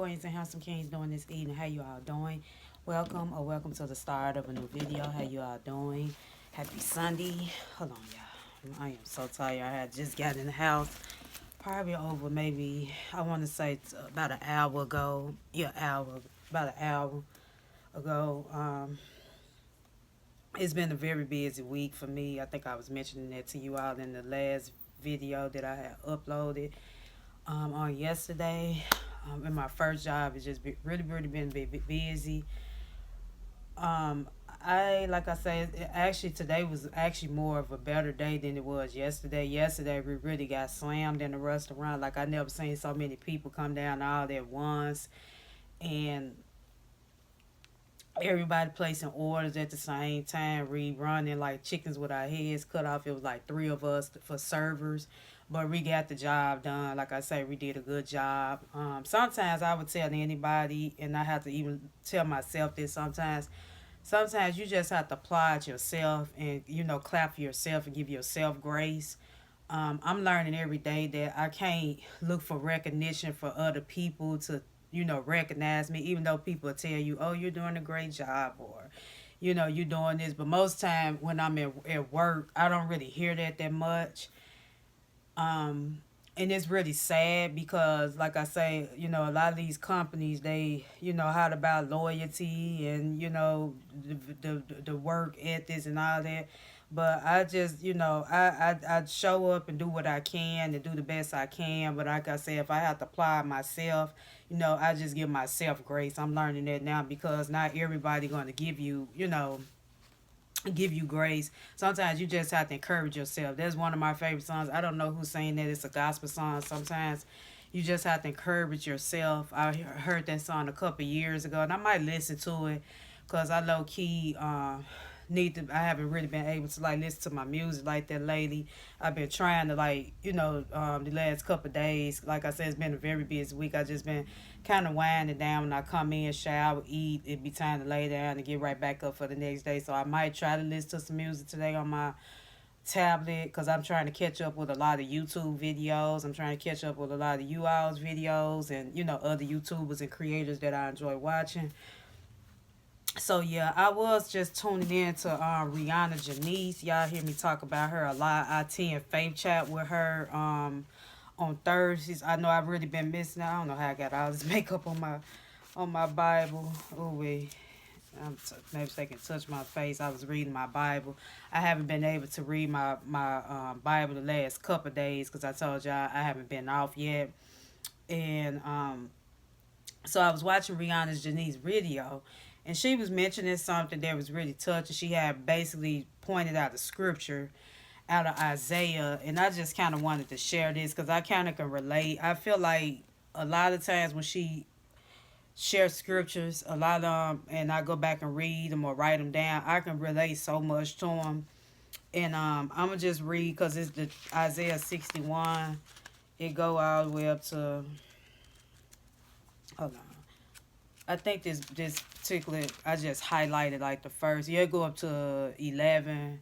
queens and handsome kings doing this evening? How you all doing? Welcome to the start of a new video. How you all doing? Happy Sunday. Hold on, y'all. I am so tired. I had just got in the house. Probably over maybe, I want to say about an hour ago. Yeah, about an hour ago. It's been a very busy week for me. I think I was mentioning that to you all in the last video that I had uploaded on yesterday. In my first job, it's just really been busy. Um, like I said, actually today was actually more of a better day than it was yesterday. Yesterday we really got slammed in the restaurant. Like I never seen so many people come down all at once, and everybody placing orders at the same time, running like chickens with our heads cut off. It was like three of us for servers, but we got the job done. Like I say, we did a good job. Sometimes I would tell anybody, and I have to even tell myself this sometimes. Sometimes you just have to applaud yourself and clap for yourself and give yourself grace. I'm learning every day that I can't look for recognition for other people to recognize me, even though people tell you, oh, you're doing a great job, or you're doing this. But most time when I'm at work, I don't really hear that much. And it's really sad because, like I say, a lot of these companies, they how about loyalty and the work ethics and all that. But I just I show up and do what I can and do the best I can. But like I said, if I have to apply myself, I just give myself grace. I'm learning that now because not everybody going to give you grace. Sometimes you just have to encourage yourself. That's one of my favorite songs. I don't know who's saying that. It's a gospel song. Sometimes you just have to encourage yourself. I heard that song a couple years ago, and I might listen to it because I low key need to. I haven't really been able to like listen to my music like that lately. I've been trying to the last couple of days. Like I said, it's been a very busy week. I just been kind of winding down when I come in, shower, eat. It be time to lay down and get right back up for the next day. So I might try to listen to some music today on my tablet because I'm trying to catch up with a lot of YouTube videos. I'm trying to catch up with a lot of you all's videos and other YouTubers and creators that I enjoy watching. So yeah, I was just tuning in to Rihanna Janice. Y'all hear me talk about her a lot. I attend Faith Chat with her on Thursdays. I know I've really been missing. I don't know how I got all this makeup on my Bible. Oh wait, maybe they can touch my face. I was reading my Bible. I haven't been able to read my Bible the last couple of days because I told y'all I haven't been off yet, and so I was watching Rihanna's Janice video, and she was mentioning something that was really touching. She had basically pointed out the scripture out of Isaiah, and I just kind of wanted to share this because I kind of can relate. I feel like a lot of times when she shares scriptures, a lot of them, and I go back and read them or write them down, I can relate so much to them. And I'm gonna just read because it's the Isaiah 61. It go all the way up to, hold on. I think this particular I just highlighted like the first. Yeah, go up to 11.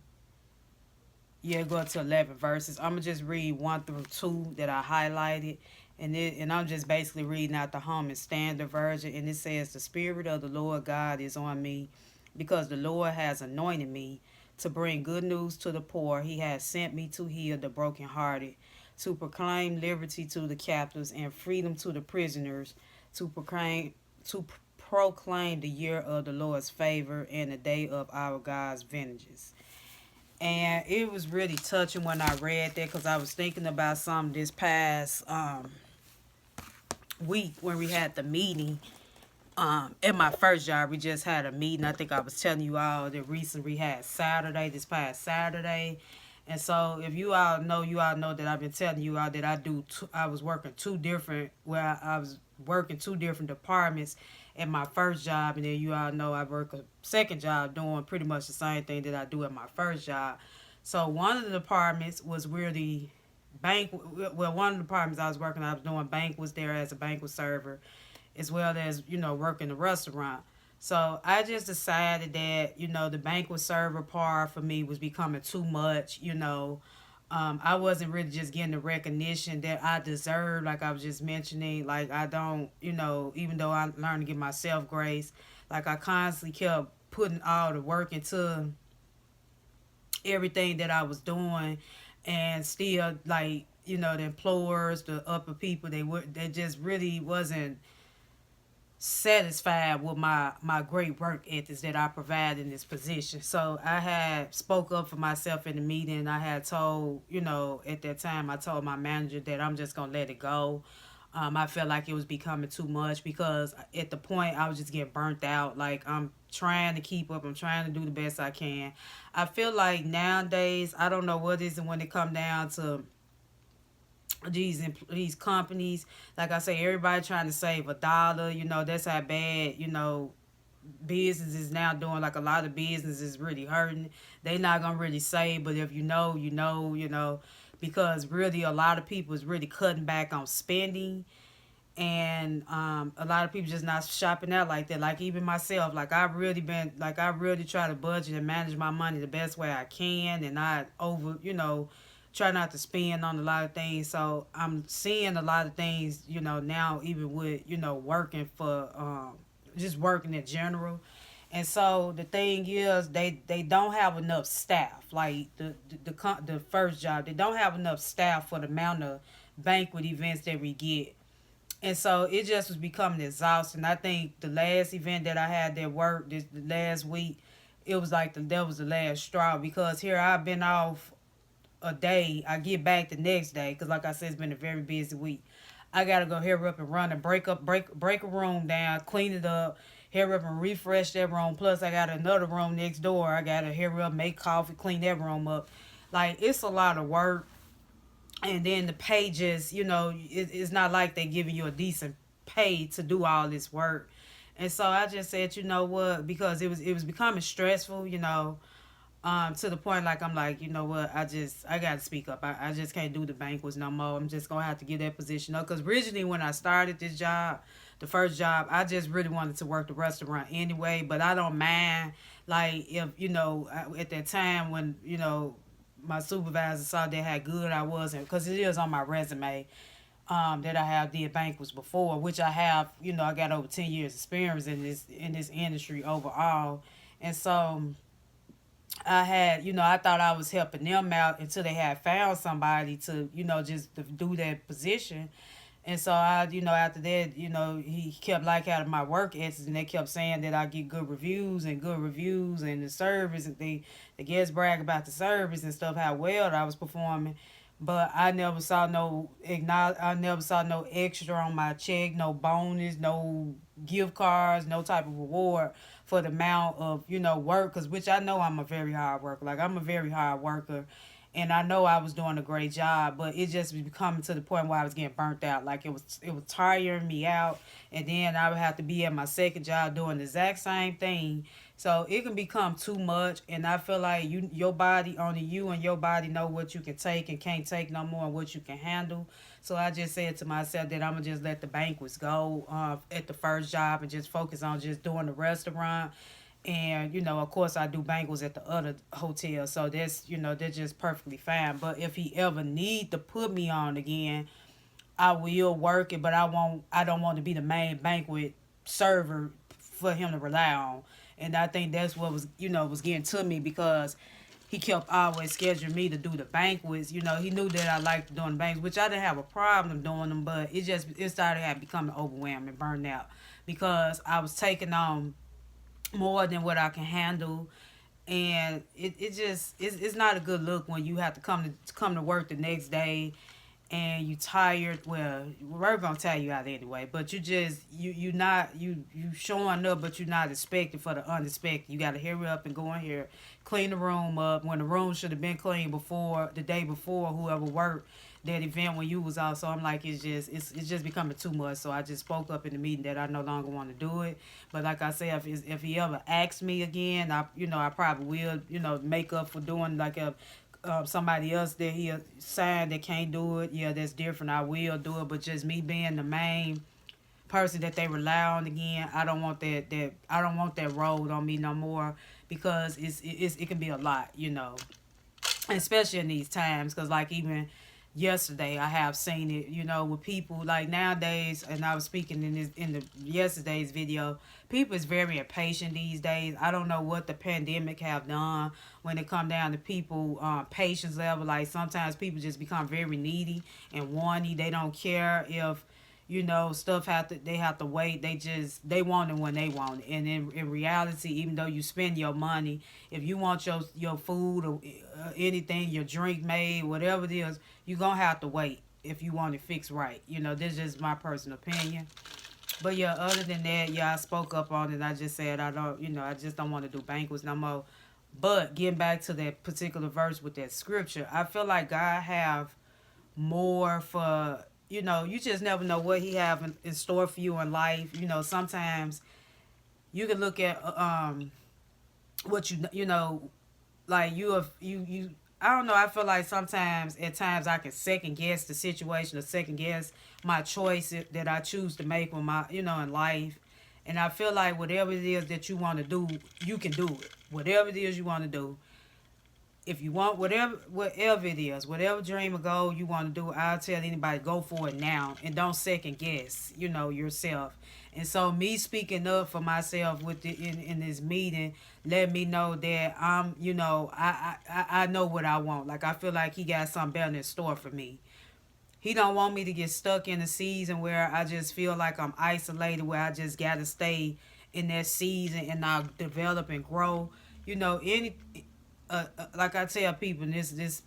Yeah, go up to 11 verses. I'm gonna just read 1 through 2 that I highlighted, and I'm just basically reading out the Holman Standard Version, and it says, "The Spirit of the Lord God is on me, because the Lord has anointed me to bring good news to the poor. He has sent me to heal the brokenhearted, to proclaim liberty to the captives and freedom to the prisoners, to proclaim the year of the Lord's favor and the day of our God's vengeance." And it was really touching when I read that because I was thinking about some this past week when we had the meeting. At my first job, we just had a meeting. I think I was telling you all that recently we had this past Saturday. And so if you all know that I've been telling you all that I was working I was working two different departments at my first job, and then you all know I work a second job doing pretty much the same thing that I do at my first job. So one of the departments was really one of the departments I was working, I was doing banquets there as a banquet server, as well as working the restaurant. So I just decided that the banquet server part for me was becoming too much. I wasn't really just getting the recognition that I deserve, like I was just mentioning. Like, I don't, even though I learned to give myself grace, like I constantly kept putting all the work into everything that I was doing, and still, like, the employers, the upper people, they just really wasn't satisfied with my great work ethics that I provide in this position. So I had spoke up for myself in the meeting. I had told, at that time I told my manager that I'm just gonna let it go. I felt like it was becoming too much because at the point I was just getting burnt out. Like, I'm trying to keep up. I'm trying to do the best I can. I feel like nowadays, I don't know what is it when it come down to these companies. Like I say, everybody trying to save a dollar. That's how bad, business is now doing. Like, a lot of business is really hurting. They not gonna really save, but if because really a lot of people is really cutting back on spending, and a lot of people just not shopping out like that. Like, even myself, like, I really try to budget and manage my money the best way I can, and not over, try not to spend on a lot of things. So I'm seeing a lot of things, now, even with, working for just working in general. And so the thing is, they don't have enough staff. Like, the first job, they don't have enough staff for the amount of banquet events that we get. And so it just was becoming exhausting. I think the last event that I had that worked this the last week, it was like that was the last straw, because here I've been off a day. I get back the next day because, like I said, it's been a very busy week. I gotta go here up and run and break a room down, clean it up, here up and refresh that room. Plus, I got another room next door. I gotta here up, make coffee, clean that room up. Like, it's a lot of work. And then the pages, it's not like they giving you a decent pay to do all this work. And so I just said, you know what, because it was becoming stressful, to the point, like, I'm like, you know what, I gotta speak up. I just can't do the banquets no more. I'm just gonna have to give that position up, because originally when I started this job, the first job, I just really wanted to work the restaurant anyway. But I don't mind, like, if, at that time when, my supervisor saw that how good I was, and because it is on my resume, that I have did banquets before, which I have. I got over 10 years experience in this industry overall. And so I had, I thought I was helping them out until they had found somebody to, just to do that position. And so I, after that, he kept like out of my work ethics, and they kept saying that I get good reviews, and the service, and the guests brag about the service and stuff, how well I was performing. But I never saw no extra on my check, no bonus, no gift cards, no type of reward for the amount of, work. Cause which I know I'm a very hard worker. Like, I'm a very hard worker, and I know I was doing a great job, but it just was coming to the point where I was getting burnt out. Like, it was tiring me out, and then I would have to be at my second job doing the exact same thing. So it can become too much, and I feel like your body, only you and your body know what you can take and can't take no more, and what you can handle. So I just said to myself that I'm gonna just let the banquets go at the first job, and just focus on just doing the restaurant. And, of course, I do banquets at the other hotel, so that's just perfectly fine. But if he ever need to put me on again, I will work it. But I don't want to be the main banquet server for him to rely on. And I think that's what was getting to me, because he kept always scheduling me to do the banquets. He knew that I liked doing the banquets, which I didn't have a problem doing them, but it started becoming overwhelming, burnt out, because I was taking on more than what I can handle. And it's not a good look when you have to come to work the next day, and you tired. Well, we're gonna tell you out anyway, but you showing up, but you're not expected for the unexpected. You gotta hurry up and go in here, clean the room up when the room should have been cleaned before the day before, whoever worked that event when you was out. So I'm like, it's just becoming too much. So I just spoke up in the meeting that I no longer want to do it. But like I said, if he ever asks me again, I probably will, make up for doing, like, a somebody else that he signed that can't do it. Yeah, that's different. I will do it. But just me being the main person that they rely on again, I don't want that role on me no more, because it can be a lot. especially in these times, because like even yesterday I have seen it, with people like nowadays, and I was speaking in the yesterday's video. People is very impatient these days. I don't know what the pandemic have done when it come down to people patience level. Like sometimes people just become very needy and wanty. They don't care if stuff they have to wait. They want it when they want it. And in reality, even though you spend your money, if you want your food or anything, your drink made, whatever it is, you're gonna have to wait if you want it fixed right. This is just my personal opinion. But yeah, other than that, yeah, I spoke up on it. I just said I don't, I just don't want to do banquets no more. But getting back to that particular verse with that scripture, I feel like God have more for, you just never know what he have in store for you in life. Sometimes you can look at what like you I don't know, I feel like sometimes at times I can second guess the situation or second guess my choice that I choose to make with my in life. And I feel like whatever it is that you want to do, you can do it. Whatever it is you want to do, if you want whatever it is, whatever dream or goal you want to do, I'll tell anybody, go for it now and don't second guess, yourself. And so me speaking up for myself in this meeting let me know that I know what I want. Like I feel like he got something better in store for me. He don't want me to get stuck in a season where I just feel like I'm isolated, where I just gotta stay in that season and not develop and grow. Any like I tell people, this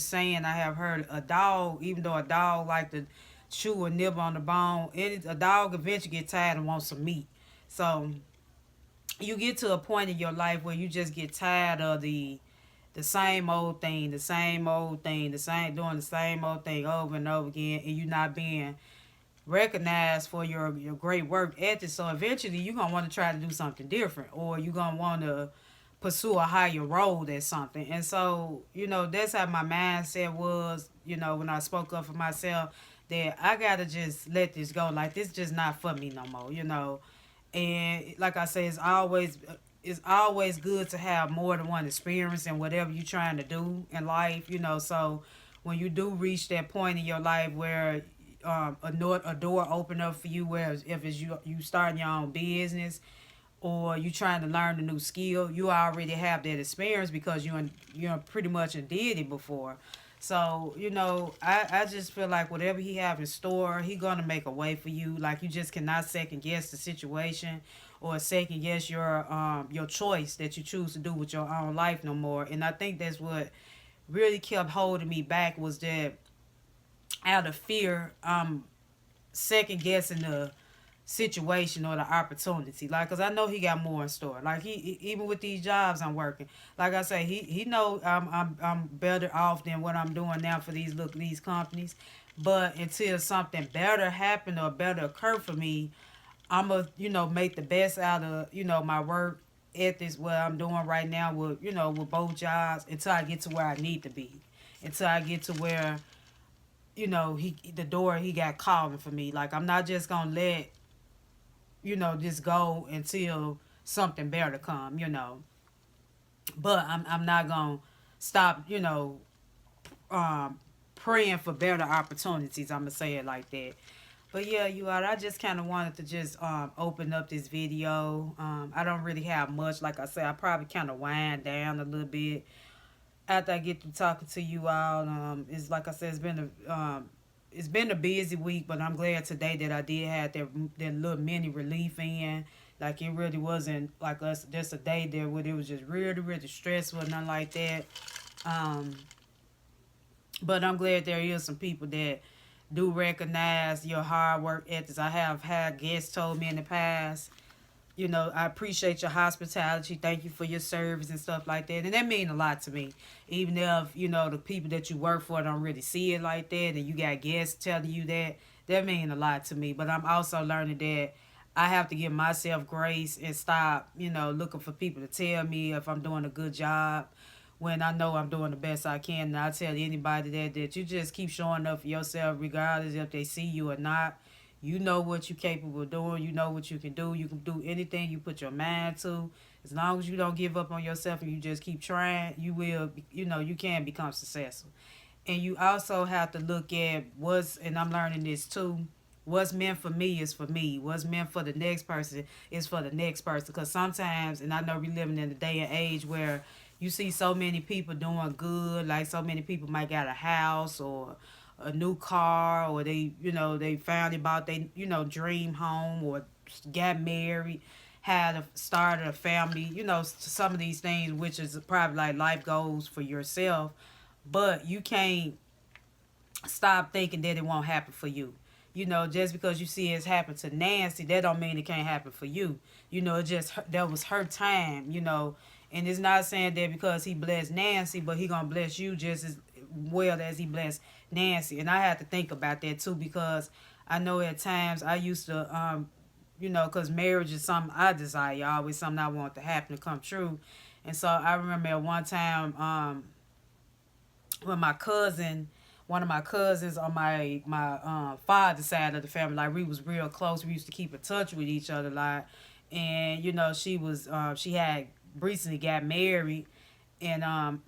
saying I have heard: a dog, even though a dog like to chew or nibble on the bone, a dog eventually get tired and wants some meat. So you get to a point in your life where you just get tired of the same old thing, the same old thing, doing the same old thing over and over again, and you're not being recognized for your great work ethic. So eventually you're gonna want to try to do something different, or you're gonna want to pursue a higher road at something. And so, that's how my mindset was, when I spoke up for myself, that I gotta just let this go. Like this just not for me no more. And like I say, it's always good to have more than one experience in whatever you're trying to do in life. So when you do reach that point in your life where a door open up for you, where if it's you starting your own business, or you trying to learn a new skill, you already have that experience because you pretty much did it before. So I just feel like whatever he have in store, he gonna make a way for you. Like you just cannot second guess the situation or second guess your choice that you choose to do with your own life no more. And I think that's what really kept holding me back, was that out of fear, second guessing the situation or the opportunity. Like, cause I know he got more in store. Like even with these jobs I'm working, like I say, he know I'm better off than what I'm doing now for these companies. But until something better happen or better occur for me, I'ma make the best out of my work ethics, what I'm doing right now with both jobs, until I get to where I need to be, until I get to where the door he got calling for me. Like I'm not just gonna let just go until something better come. But I'm not gonna stop, praying for better opportunities. I'm gonna say it like that. But yeah, you all, I just kind of wanted to just open up this video. I don't really have much. Like I said, I probably kind of wind down a little bit after I get through talking to you all. It's like I said, it's been a busy week, but I'm glad today that I did have that little mini relief in. Like it really wasn't like us just a day there where it was just really really stressful, nothing like that. Um, but I'm glad there is some people that do recognize your hard work ethics. I have had guests told me in the past, I appreciate your hospitality. Thank you for your service and stuff like that. And that mean a lot to me. Even if, the people that you work for don't really see it like that, and you got guests telling you that mean a lot to me. But I'm also learning that I have to give myself grace and stop, looking for people to tell me if I'm doing a good job when I know I'm doing the best I can. And I tell anybody that you just keep showing up for yourself regardless if they see you or not. You know what you're capable of doing. You know what you can do. You can do anything you put your mind to. As long as you don't give up on yourself and you just keep trying, you will, you can become successful. And you also have to look at and I'm learning this too, what's meant for me is for me. What's meant for the next person is for the next person. Because sometimes, and I know we're living in a day and age where you see so many people doing good, like so many people might got a house or a new car, or they finally bought their, dream home, or got married, started a family, some of these things, which is probably like life goals for yourself. But you can't stop thinking that it won't happen for you. Just because you see it's happened to Nancy, that don't mean it can't happen for you. It just that was her time. And it's not saying that because he blessed Nancy, but he gonna bless you just as well as he blessed Nancy. And I have to think about that too, because I know at times I used to, because marriage is something I desire, always something I want to happen to come true. And so I remember at one time, when one of my cousins on my father's side of the family, like we was real close. We used to keep in touch with each other, like, and she had recently got married, and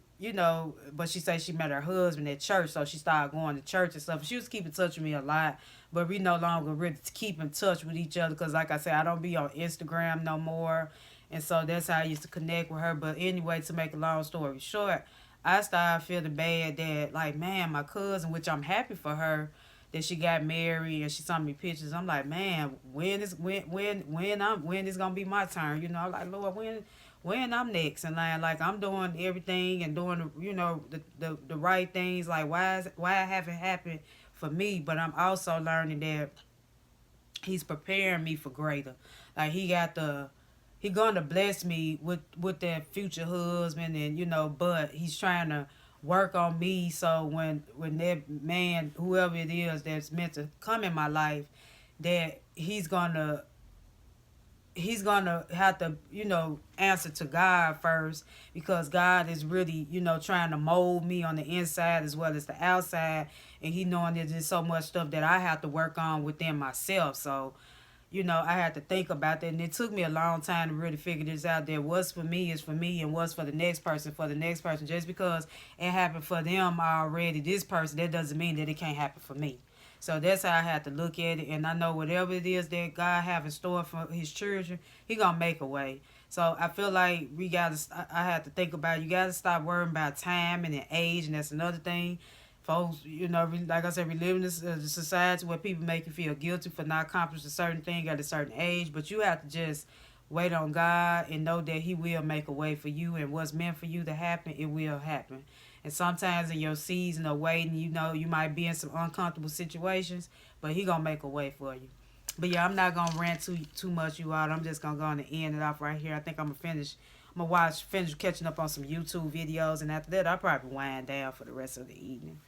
but she said she met her husband at church, so she started going to church and stuff. She was keeping in touch with me a lot, but we no longer really keep in touch with each other because, like I said, I don't be on Instagram no more, and so that's how I used to connect with her. But anyway, to make a long story short, I started feeling bad that, like, man, my cousin, which I'm happy for her, that she got married and she sent me pictures. I'm like, man, when is gonna be my turn? I'm like, Lord, when I'm next, and like I'm doing everything and doing the right things. Like, why it haven't happened for me? But I'm also learning that he's preparing me for greater. Like, he gonna bless me with that future husband, and but he's trying to work on me, so when that man, whoever it is that's meant to come in my life, that he's gonna have to answer to God first, because God is really trying to mold me on the inside as well as the outside, and he knowing that there's so much stuff that I have to work on within myself. So I had to think about that, and it took me a long time to really figure this out. That what's for me is for me, and what's for the next person for the next person. Just because it happened for them already, this person, that doesn't mean that it can't happen for me. So that's how I had to look at it, and I know whatever it is that God have in store for His children, He gonna make a way. So I feel like I had to think about it. You gotta stop worrying about time and age, and that's another thing. Folks, like I said, we live in this society where people make you feel guilty for not accomplishing a certain thing at a certain age, but you have to just wait on God and know that He will make a way for you, and what's meant for you to happen, it will happen. And sometimes in your season of waiting, you might be in some uncomfortable situations, but He gonna make a way for you. But yeah, I'm not gonna rant too much, you all. I'm just gonna go on and end it off right here. I think I'm gonna finish. I'm gonna finish catching up on some YouTube videos, and after that, I'll probably wind down for the rest of the evening.